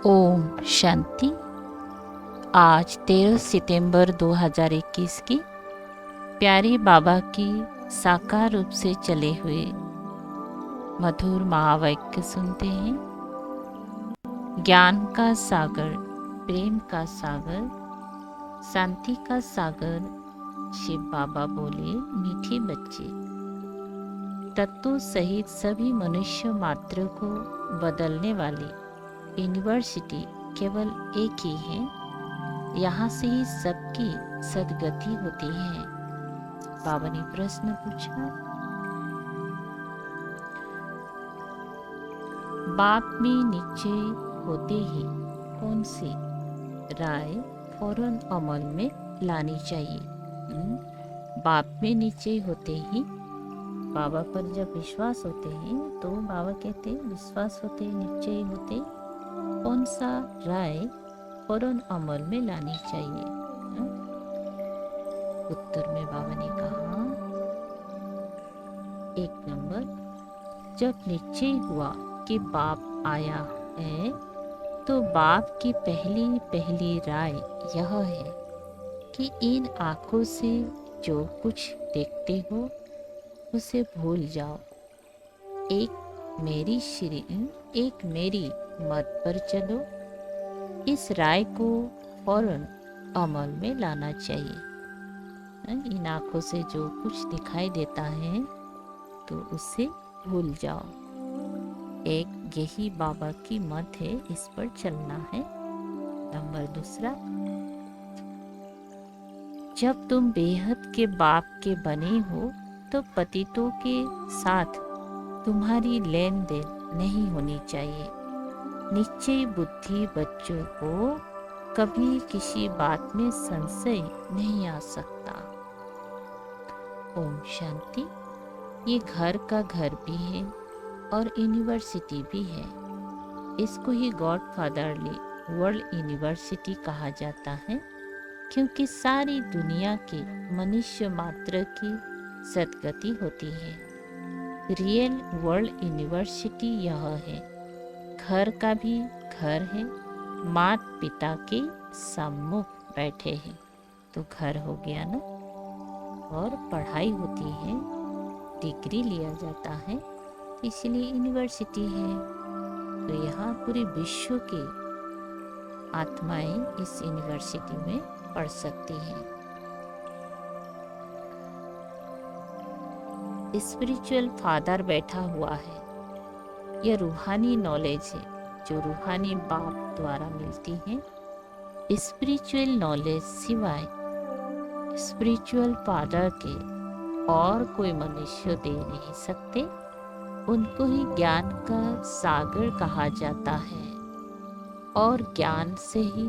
ओम शांति। आज 13 सितंबर 2021 की प्यारी बाबा की साकार रूप से चले हुए मधुर महावाक्य सुनते हैं। ज्ञान का सागर, प्रेम का सागर, शांति का सागर शिव बाबा बोले, मीठे बच्चे, तत्वों सहित सभी मनुष्य मात्र को बदलने वाली यूनिवर्सिटी केवल एक ही है। यहाँ से ही सबकी सदगति होती है। बाबा ने प्रश्न पूछा, बाप में निश्चय होते ही कौन सी राय फौरन अमल में लानी चाहिए? बाप में निश्चय होते ही, बाबा पर जब विश्वास होते हैं तो बाबा कहते हैं विश्वास होते, निश्चय होते, कौन सा राय फौरन अमल में लानी चाहिए? उत्तर में बाबा ने कहा, 1 नंबर, जब निश्चय हुआ कि बाप आया है तो बाप की पहली राय यह है कि इन आँखों से जो कुछ देखते हो उसे भूल जाओ। एक मेरी मत पर चलो। इस राय को फौरन अमल में लाना चाहिए। इन आँखों से जो कुछ दिखाई देता है तो उसे भूल जाओ। एक यही बाबा की मत है, इस पर चलना है। नंबर 2, जब तुम बेहद के बाप के बने हो तो पतितों के साथ तुम्हारी लेन देन नहीं होनी चाहिए। निश्चय बुद्धि बच्चों को कभी किसी बात में संशय नहीं आ सकता। ओम शांति। ये घर का घर भी है और यूनिवर्सिटी भी है। इसको ही गॉड फादरली वर्ल्ड यूनिवर्सिटी कहा जाता है, क्योंकि सारी दुनिया के मनुष्य मात्र की सदगति होती है। रियल वर्ल्ड यूनिवर्सिटी यह है। घर का भी घर है, माता पिता के सम्मुख बैठे हैं तो घर हो गया ना। और पढ़ाई होती है, डिग्री लिया जाता है, इसलिए यूनिवर्सिटी है। तो यहाँ पूरे विश्व की आत्माएं इस यूनिवर्सिटी में पढ़ सकती हैं। स्पिरिचुअल फादर बैठा हुआ है। यह रूहानी नॉलेज है जो रूहानी बाप द्वारा मिलती है। स्पिरिचुअल नॉलेज सिवाय स्पिरिचुअल फादर के और कोई मनुष्य दे नहीं सकते। उनको ही ज्ञान का सागर कहा जाता है और ज्ञान से ही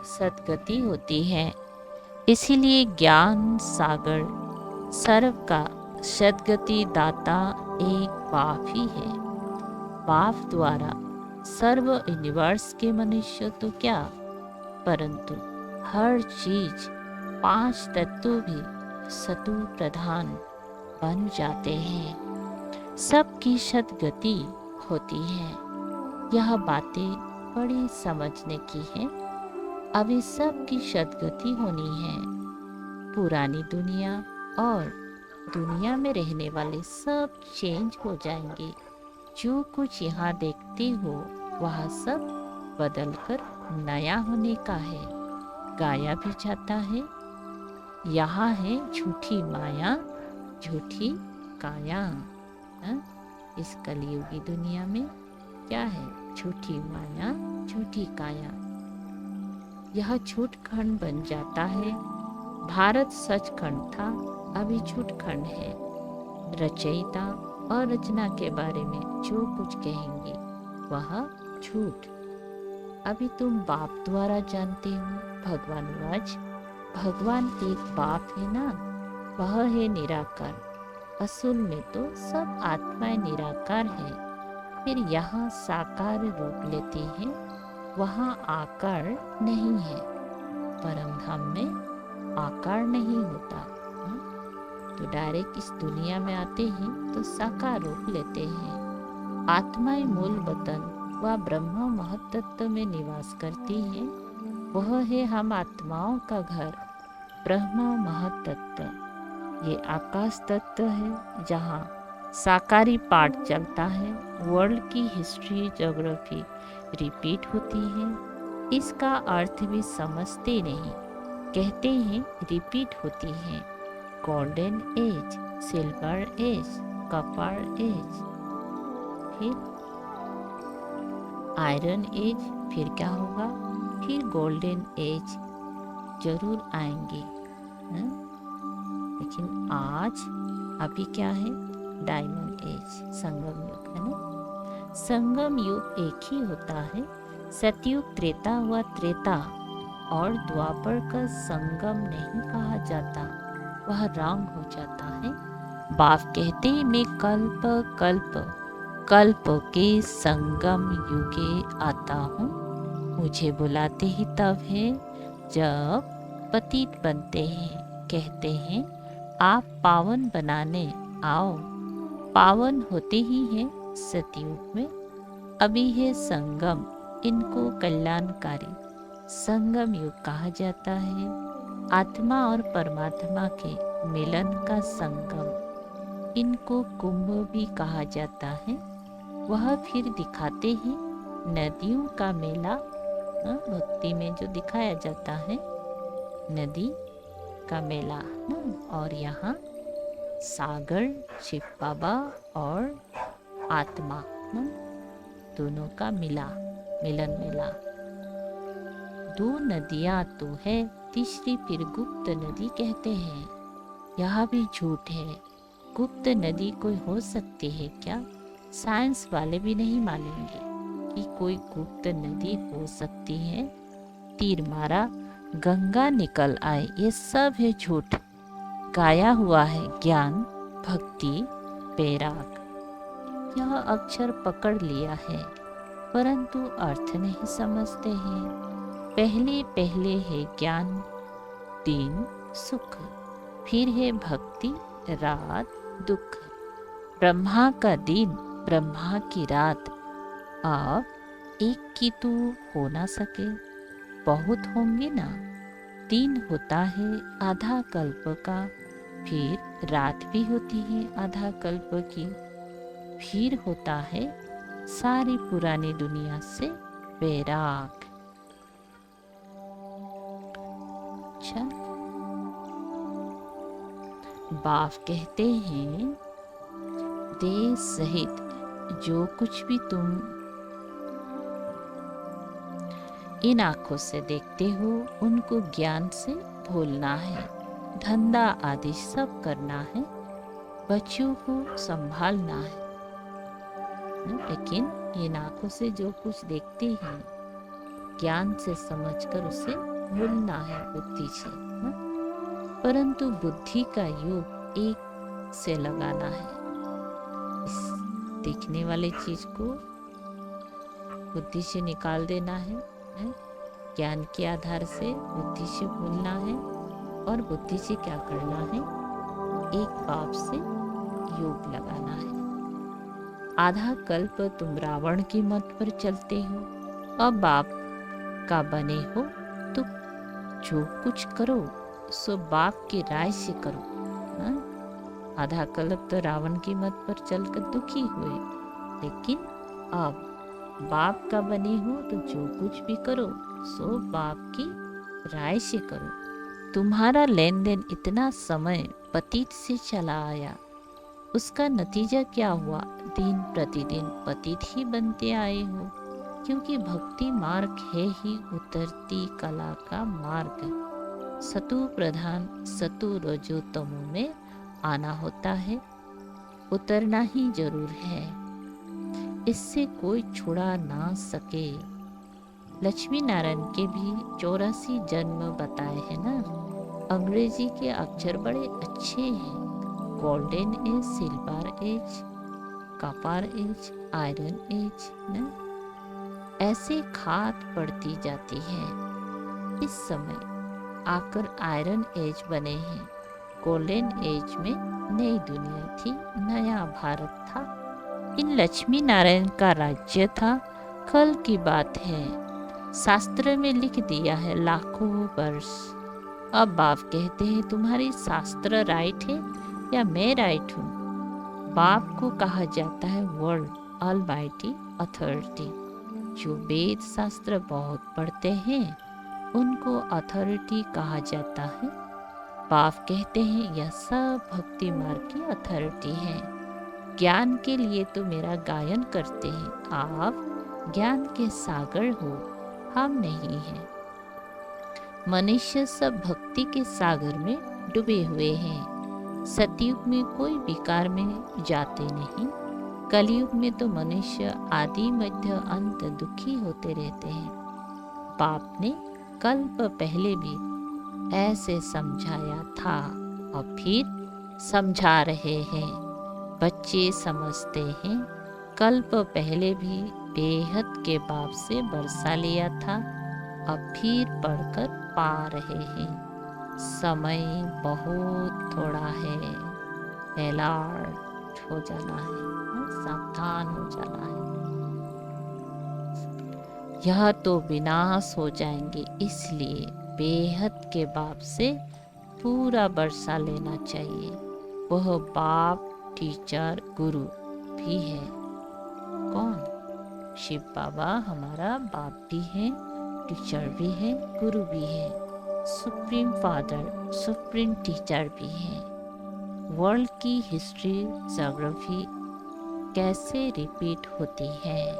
सदगति होती है। इसीलिए ज्ञान सागर सर्व का सदगति दाता एक बाप ही है। बाप द्वारा सर्व यूनिवर्स के मनुष्य तो क्या, परंतु हर चीज 5 तत्व भी सतु प्रधान बन जाते हैं। सबकी सदगति होती है। यह बातें बड़ी समझने की है। अभी सबकी सदगति होनी है। पुरानी दुनिया और दुनिया में रहने वाले सब चेंज हो जाएंगे। जो कुछ यहाँ देखते हो वह सब बदलकर नया होने का है। गाया भी जाता है, यहाँ है झूठी माया झूठी काया। इस कलयुगी दुनिया में क्या है? झूठी माया झूठी काया। यह झूठ खंड बन जाता है। भारत सच खंड था, अभी झूठ खंड है। रचयिता और रचना के बारे में जो कुछ कहेंगे वह झूठ। अभी तुम बाप द्वारा जानते हो भगवान राज। भगवान एक बाप है ना, वह है निराकार। असल में तो सब आत्माएं निराकार है, फिर यहाँ साकार रूप लेती है, वहाँ आकार नहीं है। परम धाम में आकार नहीं होता। तो डायरेक्ट इस दुनिया में आते हैं तो साकार रूप लेते हैं। आत्माएं मूल वतन वह ब्रह्म महत्तत्व में निवास करती है। वह है हम आत्माओं का घर, ब्रह्म महत्तत्व। ये आकाश तत्व है जहाँ साकारी पाठ चलता है। वर्ल्ड की हिस्ट्री ज्योग्राफी रिपीट होती है। इसका अर्थ भी समझते नहीं, कहते हैं रिपीट होती है। Golden age, silver age, copper age, फिर आयरन एज, फिर क्या होगा, फिर गोल्डन एज जरूर आएंगे। लेकिन आज अभी क्या है, डायमंड एज, संगम युग है ना। संगम युग एक ही होता है। सतयुग त्रेता हुआ त्रेता और द्वापर का संगम नहीं कहा जाता, वह रंग हो जाता है। बाप कहते मैं कल्प कल्प कल्प के संगम युगे आता हूँ। मुझे बुलाते ही तब है जब पतित बनते हैं। कहते हैं आप पावन बनाने आओ। पावन होते ही हैं सतयुग में। अभी है संगम, इनको कल्याणकारी संगम युग कहा जाता है। आत्मा और परमात्मा के मिलन का संगम, इनको कुंभ भी कहा जाता है। वह फिर दिखाते हैं नदियों का मेला। भक्ति में जो दिखाया जाता है नदी का मेला ना, और यहाँ सागर, शिव बाबा और आत्मा दोनों का मिलन मेला। दो नदियाँ तो है, तीसरी फिर गुप्त नदी कहते हैं। यह भी झूठ है। गुप्त नदी कोई हो सकती है क्या? साइंस वाले भी नहीं मानेंगे कि कोई गुप्त नदी हो सकती है। तीर मारा गंगा निकल आए, ये सब है झूठ। गाया हुआ है ज्ञान, भक्ति, वैराग। यह अक्षर पकड़ लिया है परंतु अर्थ नहीं समझते हैं। पहले पहले है ज्ञान, दिन सुख, फिर है भक्ति, रात दुख। ब्रह्मा का दिन, ब्रह्मा की रात, अब एक की तो हो ना सके, बहुत होंगे ना। दिन होता है आधा कल्प का, फिर रात भी होती है आधा कल्प की, फिर होता है सारी पुरानी दुनिया से वैराग। अच्छा, बाप कहते हैं देह सहित जो कुछ भी तुम इन आंखों से देखते हो उनको ज्ञान से भूलना है। धंधा आदि सब करना है, बच्चों को संभालना है। लेकिन इन आंखों से जो कुछ देखते हैं ज्ञान से समझकर उसे भूलना है बुद्धि से। परंतु बुद्धि का योग एक से लगाना है। इस देखने वाले चीज को बुद्धि से निकाल देना है। ज्ञान के आधार से बुद्धि से भूलना है और बुद्धि से क्या करना है, एक बाप से योग लगाना है। आधा कल्प तुम रावण की मत पर चलते हो, अब बाप का बने हो तो जो कुछ करो सो बाप की राय से करो। आधा कल्प तो रावण की मत पर चलकर दुखी हुए, लेकिन अब बाप का बने हो तो जो कुछ भी करो सो बाप की राय से करो। तुम्हारा लेन देन इतना समय पतित से चला आया, उसका नतीजा क्या हुआ? दिन प्रतिदिन पतित ही बनते आए हो, क्योंकि भक्ति मार्ग है ही उतरती कला का मार्ग। सतु प्रधान सतु रजो तमो में आना होता है, उतरना ही जरूर है, इससे कोई छुड़ा ना सके। लक्ष्मी नारायण के भी 84 जन्म बताए हैं ना। अंग्रेजी के अक्षर बड़े अच्छे हैं। Golden age, silver age, copper age, iron age ना, ऐसे खाद पड़ती जाती है। इस समय आकर आयरन एज बने हैं। गोल्डन एज में नई दुनिया थी, नया भारत था। इन लक्ष्मी नारायण का राज्य था। कल की बात है, शास्त्र में लिख दिया है लाखों वर्ष। अब बाप कहते हैं तुम्हारी शास्त्र राइट है या मैं राइट हूँ। बाप को कहा जाता है वर्ल्ड ऑलमाइटी अथॉरिटी। जो वेद शास्त्र बहुत पढ़ते हैं उनको अथॉरिटी कहा जाता है। बाप कहते हैं यह सब भक्ति मार्ग की अथॉरिटी है। ज्ञान के लिए तो मेरा गायन करते हैं। आप ज्ञान के सागर हो, हम नहीं हैं। मनुष्य सब भक्ति के सागर में डूबे हुए हैं। सतयुग में कोई विकार में जाते नहीं। कलयुग में तो मनुष्य आदि मध्य अंत दुखी होते रहते हैं। बाप ने कल्प पहले भी ऐसे समझाया था और फिर समझा रहे हैं। बच्चे समझते हैं कल्प पहले भी बेहद के बाप से बरसा लिया था, अब फिर पढ़कर पा रहे हैं। समय बहुत थोड़ा है, अलर्ट हो जाना है, सावधान हो जाना है। यह तो विनाश हो जाएंगे, इसलिए बेहद के बाप से पूरा बरसा लेना चाहिए। वह बाप टीचर गुरु भी है। कौन? शिव बाबा हमारा बाप भी है, टीचर भी है, गुरु भी है, सुप्रीम फादर, सुप्रीम टीचर भी है। वर्ल्ड की हिस्ट्री ज्योग्राफी कैसे रिपीट होती है,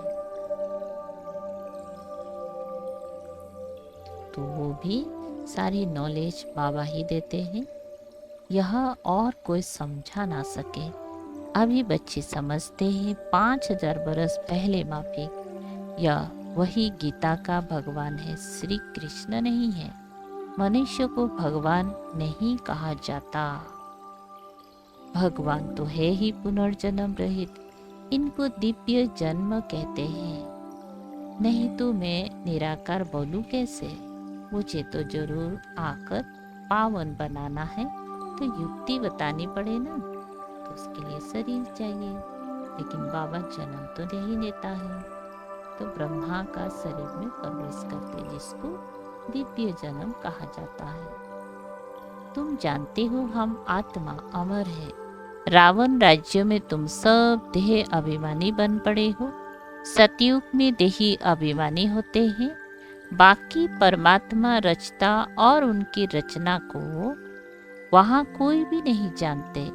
तो वो भी सारी नॉलेज बाबा ही देते हैं। यह और कोई समझा ना सके। अभी बच्चे समझते हैं 5000 बरस पहले माफी, यह वही गीता का भगवान है, श्री कृष्ण नहीं है। मनुष्य को भगवान नहीं कहा जाता। भगवान तो है ही पुनर्जन्म रहित, इनको दिव्य जन्म कहते हैं। नहीं तो मैं निराकार बोलूं कैसे? मुझे तो जरूर आकर पावन बनाना है, तो युक्ति बतानी पड़े ना, तो उसके लिए शरीर चाहिए। लेकिन बाबा जन्म तो नहीं लेता है, तो ब्रह्मा का शरीर में प्रवेश करते, जिसको दिव्य जन्म कहा जाता है। तुम जानते हो हम आत्मा अमर है। रावण राज्य में तुम सब देह अभिमानी बन पड़े हो। सतयुग में देही अभिमानी होते हैं। बाकी परमात्मा रचता और उनकी रचना को वहाँ कोई भी नहीं जानते।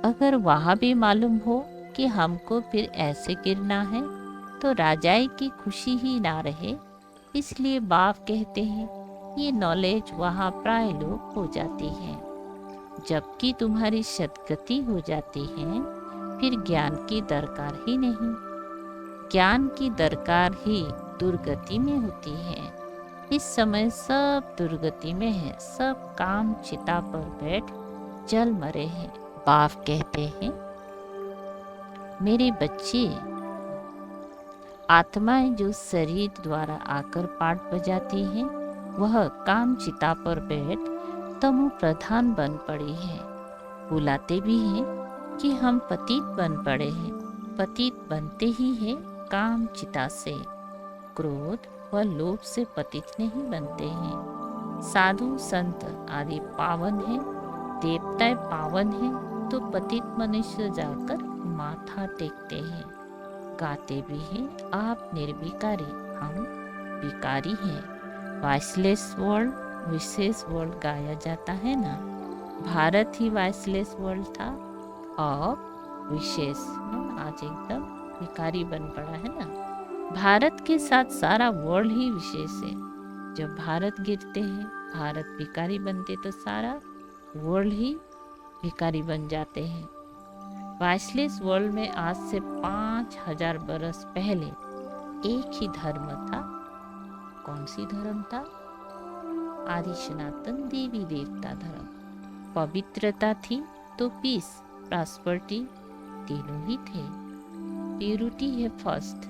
अगर वहाँ भी मालूम हो कि हमको फिर ऐसे गिरना है, तो राजाई की खुशी ही ना रहे। इसलिए बाप कहते हैं ये नॉलेज वहाँ प्राय लोग हो जाती है। जबकि तुम्हारी सद्गति हो जाती है, फिर ज्ञान की दरकार ही नहीं। ज्ञान की दरकार ही दुर्गति में होती है। इस समय सब दुर्गति में है, सब काम चिता पर बैठ जल मरे हैं। बाप कहते हैं मेरे बच्चे, आत्माएं जो शरीर द्वारा आकर पाठ बजाती हैं, वह काम चिता पर बैठ तमो प्रधान बन पड़ी है। बुलाते भी हैं कि हम पतित बन पड़े हैं। पतित बनते ही है काम चिता से। क्रोध व लोभ से पतित नहीं बनते हैं। साधु संत आदि पावन है, देवता पावन है, तो पतित मनुष्य जाकर माथा टेकते हैं। गाते भी हैं आप निर्विकारी, हम विकारी हैं। वॉइसलेस वर्ल्ड, विशेष वर्ल्ड गाया जाता है ना। भारत ही वॉइसलेस वर्ल्ड था और विशेष आज एकदम विकारी बन पड़ा है ना। भारत के साथ सारा वर्ल्ड ही विशेष है। जब भारत गिरते हैं, भारत भिखारी बनते, तो सारा वर्ल्ड ही भिखारी बन जाते हैं। वॉइसलेस वर्ल्ड में आज से 5000 बरस पहले एक ही धर्म था। कौन सी धर्म था? आदि सनातन देवी देवता धर्म। पवित्रता थी तो पीस, प्रॉस्पेरिटी तीनों ही थे। प्यूरिटी है फर्स्ट।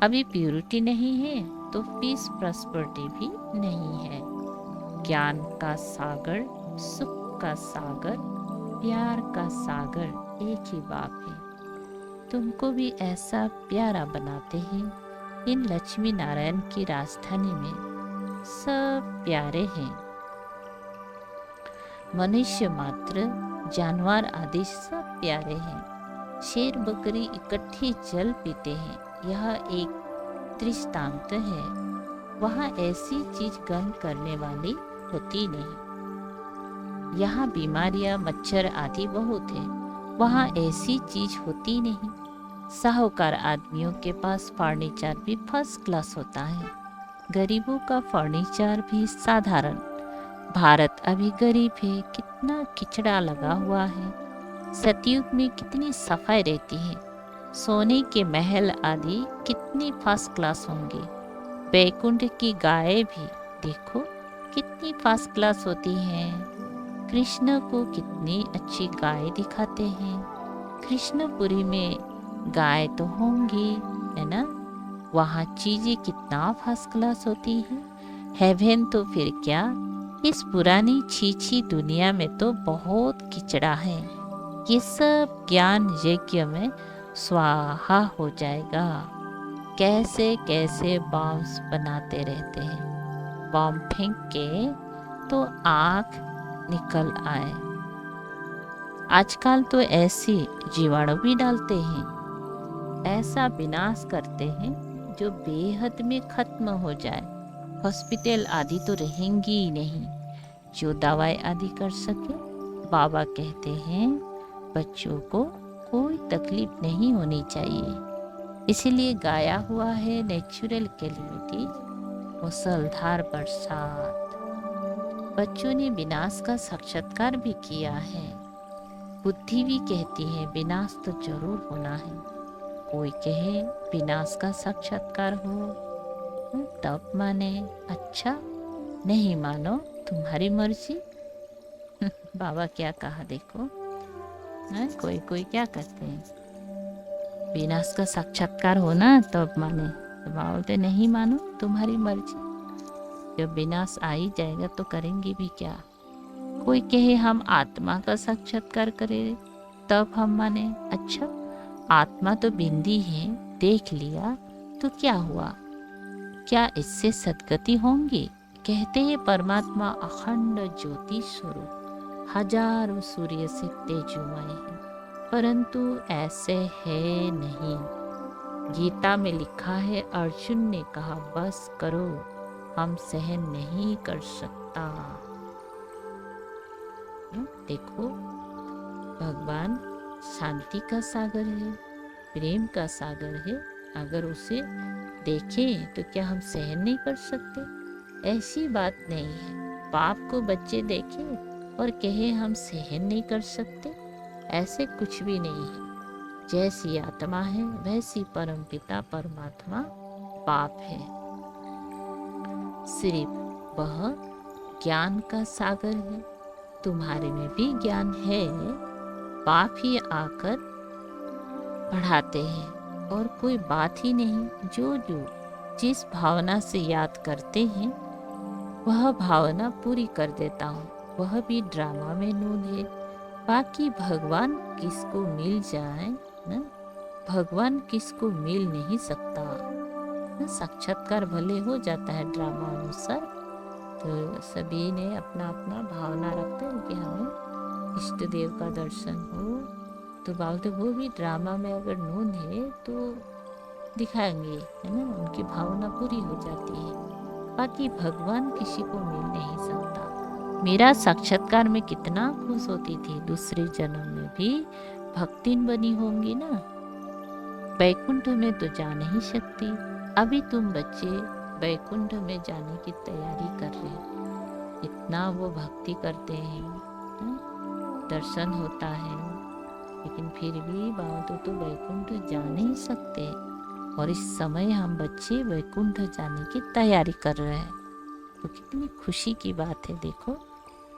अभी प्यूरिटी नहीं है तो पीस प्रॉस्पेरिटी भी नहीं है। ज्ञान का सागर, सुख का सागर, प्यार का सागर एक ही बाप है। तुमको भी ऐसा प्यारा बनाते हैं इन लक्ष्मी नारायण की राजधानी में सब प्यारे हैं। मनुष्य मात्र, जानवर आदि सब प्यारे हैं। शेर बकरी इकट्ठी जल पीते हैं, यह एक दृष्टांत है। वहाँ ऐसी चीज गंध करने वाली होती नहीं। यहाँ बीमारियां, मच्छर आदि बहुत है, वहाँ ऐसी चीज होती नहीं। साहूकार आदमियों के पास फर्नीचर भी फर्स्ट क्लास होता है, गरीबों का फर्नीचर भी साधारण। भारत अभी गरीब है, कितना किचड़ा लगा हुआ है। सतयुग में कितनी सफाई रहती है। सोने के महल आदि कितनी फर्स्ट क्लास होंगे। बैकुंठ की गायें भी देखो कितनी फर्स्ट क्लास होती हैं। कृष्ण को कितनी अच्छी गाय दिखाते हैं। कृष्णपुरी में गाय तो होंगी, है ना। वहाँ चीजें कितना फर्स्ट क्लास होती हैं। हेवन तो फिर क्या, इस पुरानी छीछी दुनिया में तो बहुत किचड़ा है। ये सब ज्ञान यज्ञ में स्वाहा हो जाएगा। कैसे कैसे बॉम्ब्स बनाते रहते हैं, बॉम्ब फेंक के तो आँख निकल आए। आजकल तो ऐसे जीवाणु भी डालते हैं, ऐसा विनाश करते हैं जो बेहद में खत्म हो जाए। हॉस्पिटल आदि तो रहेंगी ही नहीं जो दवाई आदि कर सके। बाबा कहते हैं बच्चों को कोई तकलीफ नहीं होनी चाहिए, इसीलिए गाया हुआ है नेचुरल कैलेमिटी, मुसलधार बरसात। बच्चों ने विनाश का साक्षात्कार भी किया है। बुद्धि भी कहती है विनाश तो जरूर होना है। कोई कहे विनाश का साक्षात्कार हो तब माने, अच्छा नहीं मानो तुम्हारी मर्जी। बाबा क्या कहा देखो, कोई कोई क्या कहते हैं विनाश का साक्षात्कार हो ना तब माने, तो बाबा बोलते नहीं मानो तुम्हारी मर्जी। जब विनाश आ ही जाएगा तो करेंगे भी क्या। कोई कहे हम आत्मा का साक्षात्कार करें तब हम माने, अच्छा आत्मा तो बिंदी है, देख लिया तो क्या हुआ, क्या इससे सद्गति होंगी। कहते हैं परमात्मा अखंड ज्योति स्वरूप, हजारों सूर्य से तेजोमय है, परंतु ऐसे है नहीं। गीता में लिखा है, अर्जुन ने कहा बस करो, हम सहन नहीं कर सकता। देखो भगवान शांति का सागर है, प्रेम का सागर है। अगर उसे देखें तो क्या हम सहन नहीं कर सकते? ऐसी बात नहीं है। बाप को बच्चे देखें और कहे हम सहन नहीं कर सकते, ऐसे कुछ भी नहीं है। जैसी आत्मा है वैसी परमपिता परमात्मा बाप है। सिर्फ वह ज्ञान का सागर है, तुम्हारे में भी ज्ञान है, बाप ही आकर पढ़ाते हैं और कोई बात ही नहीं। जो जिस भावना से याद करते हैं वह भावना पूरी कर देता हूँ। वह भी ड्रामा में नून है। बाकी भगवान किसको मिल जाए ना, भगवान किसको मिल नहीं सकता ना। साक्षात्कार भले हो जाता है ड्रामा अनुसार, तो सभी ने अपना अपना भावना रखते हैं कि हमें इष्ट देव का दर्शन हो, तो बोलते वो भी ड्रामा में अगर नून है तो दिखाएंगे, है ना। उनकी भावना पूरी हो जाती है। बाकी भगवान किसी को मिल नहीं सकता। मेरा साक्षात्कार में कितना खुश होती थी, दूसरे जन्म में भी भक्तिन बनी होंगी ना। बैकुंठ में तो जा नहीं सकती। अभी तुम बच्चे बैकुंठ में जाने की तैयारी कर रहे हैं, इतना वो भक्ति करते हैं, दर्शन होता है, लेकिन फिर भी बाबा तो बैकुंठ जा नहीं सकते। और इस समय हम बच्चे बैकुंठ जाने की तैयारी कर रहे हैं, तो कितनी खुशी की बात है। देखो,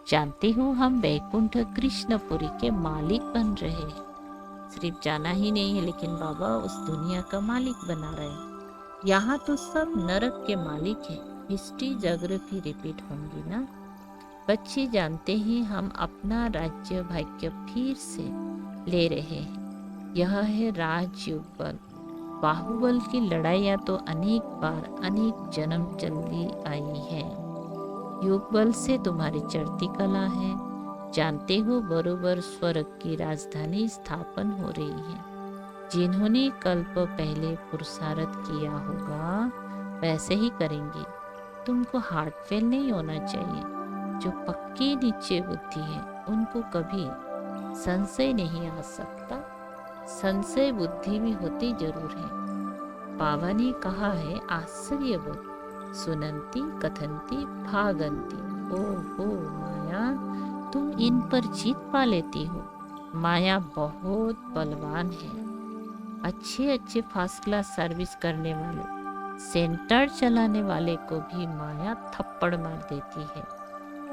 जानते हो हम बैकुंठ कृष्णपुरी के मालिक बन रहे हैं। सिर्फ जाना ही नहीं है, लेकिन बाबा उस दुनिया का मालिक बना रहे हैं। यहाँ तो सब नरक के मालिक हैं। हिस्ट्री ज्योग्राफी रिपीट होंगी ना। बच्चे जानते हैं हम अपना राज्य भाग्य फिर से ले रहे हैं। यह है राजयोग बल। बाहुबल की लड़ाइयाँ तो अनेक बार अनेक जन्म चली आई है। योग बल से तुम्हारी चढ़ती कला है। जानते हो बरोबर स्वर्ग की राजधानी स्थापन हो रही है। जिन्होंने कल्प पहले पुरुषार्थ किया होगा वैसे ही करेंगे। तुमको हार्ट फेल नहीं होना चाहिए। जो पक्की नीचे बुद्धि है उनको कभी संशय नहीं आ सकता। संशय बुद्धि में होती जरूर है। बाबा ने कहा है आश्चर्यवत सुनंती कथंती भागंती। ओहो माया, तुम इन पर जीत पा लेती हो। माया बहुत बलवान है। अच्छे अच्छे फर्स्ट क्लास सर्विस करने वाले, सेंटर चलाने वाले को भी माया थप्पड़ मार देती है।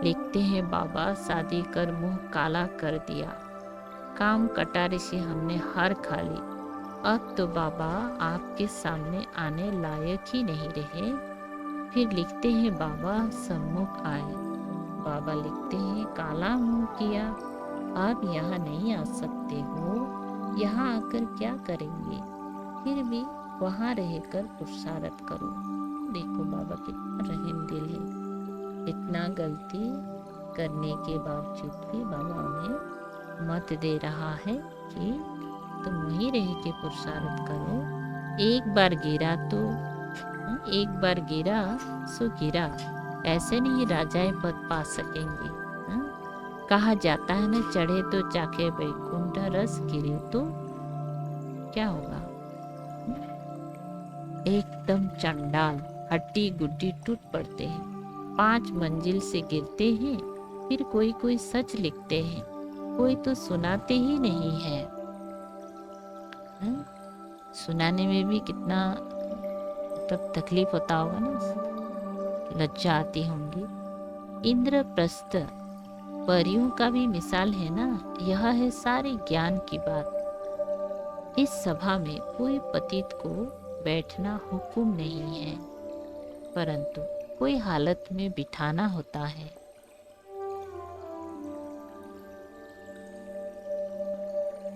लिखते हैं बाबा शादी कर मुंह काला कर दिया। काम कटारे से हमने हार खा ली। अब तो बाबा आपके सामने आने लायक ही नहीं रहे। फिर लिखते हैं बाबा सम्मुख आए। बाबा लिखते हैं काला मुंह किया, आप यहाँ नहीं आ सकते हो। यहाँ आकर क्या करेंगे? फिर भी वहाँ रहकर पुरुषार्थ करो। देखो बाबा कितना रहीम दिल है। इतना गलती करने के बावजूद भी बाबा उन्हें मत दे रहा है कि तुम वहीं रह के पुरुषार्थ करो। एक बार गिरा सो गिरा। ऐसे नहीं राजाए पद पा सकेंगे। कहा जाता है ना, चढ़े तो चाखे वैकुंठ रस, गिरे तो क्या होगा? एकदम चंडाल हड्डी गुड्डी टूट पड़ते हैं। 5 मंजिल से गिरते हैं। फिर कोई कोई सच लिखते हैं, कोई तो सुनाते ही नहीं है। सुनाने में भी कितना तब तकलीफ होता होगा ना, लज्जा आती होंगी। इंद्रप्रस्थ परियों का भी मिसाल है ना। यह है सारे ज्ञान की बात। इस सभा में कोई पतित को बैठना हुक्म नहीं है, परंतु कोई हालत में बिठाना होता है।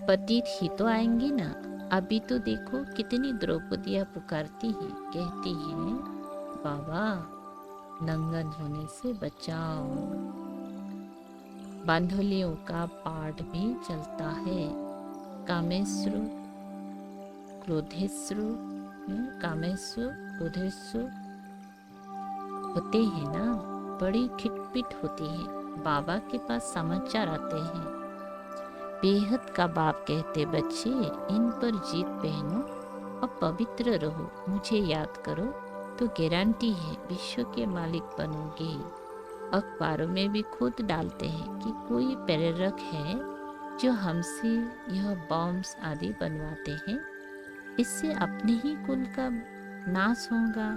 पतित ही तो आएंगे ना। अभी तो देखो कितनी द्रौपदियां पुकारती है, कहती हैं बाबा नंगन होने से बचाओ। बांधुलियों का पाठ भी चलता है। कामेश्वर क्रोधेश्वर होते हैं ना, बड़ी खिटपिट होती है। बाबा के पास समाचार आते हैं। बेहद का बाप कहते बच्चे इन पर जीत पहनो और पवित्र रहो। मुझे याद करो तो गारंटी है विश्व के मालिक बनोगे। अखबारों में भी खुद डालते हैं कि कोई प्रेरक है जो हमसे यह बॉम्ब्स आदि बनवाते हैं। इससे अपने ही कुल का नाश होगा।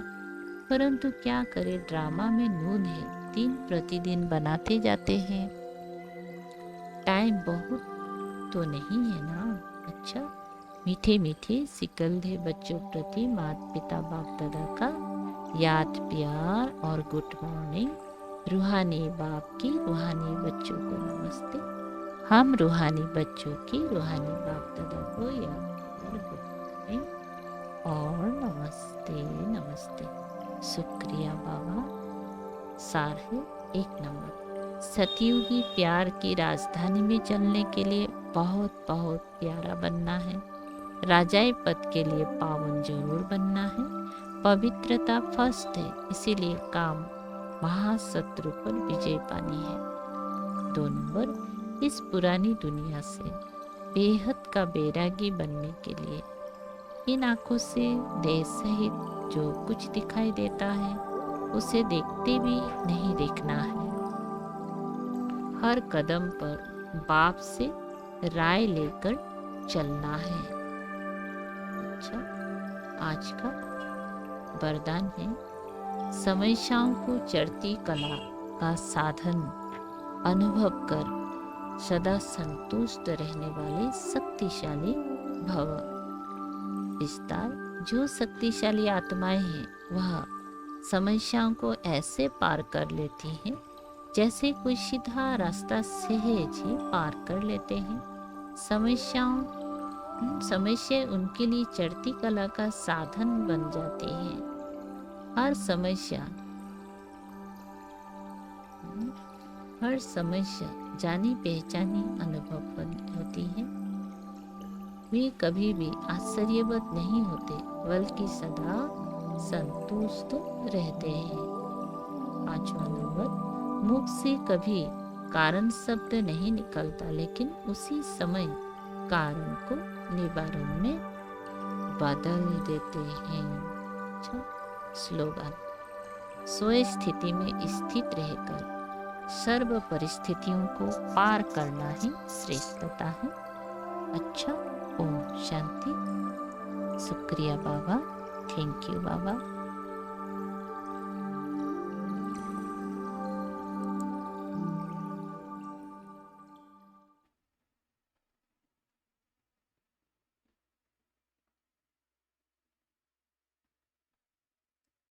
परंतु क्या करे, ड्रामा में नून है। दिन प्रतिदिन बनाते जाते हैं। टाइम बहुत तो नहीं है ना। अच्छा, मीठे मीठे सिकलधे बच्चों प्रति माता पिता बाप दादा का याद प्यार और गुड मॉर्निंग। रूहानी बाप की रूहानी बच्चों को नमस्ते। हम रूहानी बच्चों की रूहानी बाप दादा को याद और गुड मॉर्निंग और नमस्ते नमस्ते। शुक्रिया बाबा। सार है 1 नंबर। सतयुगी प्यार की राजधानी में चलने के लिए बहुत बहुत प्यारा बनना है। राजाए पद के लिए पावन जरूर बनना है। पवित्रता फर्स्ट है, इसीलिए काम महाशत्रु पर विजय पानी है। 2 नंबर, इस पुरानी दुनिया से बेहद का बैरागी बनने के लिए इन आंखों से देश सहित जो कुछ दिखाई देता है उसे देखते भी नहीं देखना है। हर कदम पर बाप से राय लेकर चलना है। अच्छा, आज का वरदान है समस्याओं को चढ़ती कला का साधन अनुभव कर सदा संतुष्ट रहने वाले शक्तिशाली भव। विस्तार, जो शक्तिशाली आत्माएं हैं वह समस्याओं को ऐसे पार कर लेती हैं जैसे कोई सीधा रास्ता सहज ही पार कर लेते हैं। समस्याओं समस्या उनके लिए चढ़ती कला का साधन बन जाती है। हर समस्या हर समस्या जानी पहचानी अनुभव होती है। वे कभी भी आश्चर्यवत नहीं होते, बल्कि सदा संतुष्ट रहते हैं। 5वां नंबर, मुख से कभी कारण शब्द नहीं निकलता, लेकिन उसी समय कारण को निवारण में बदल देते हैं। अच्छा, स्लोगन, स्व स्थिति में स्थित रहकर सर्व परिस्थितियों को पार करना ही श्रेष्ठता है। अच्छा, ओम शांति। शुक्रिया बाबा, थैंक यू बाबा।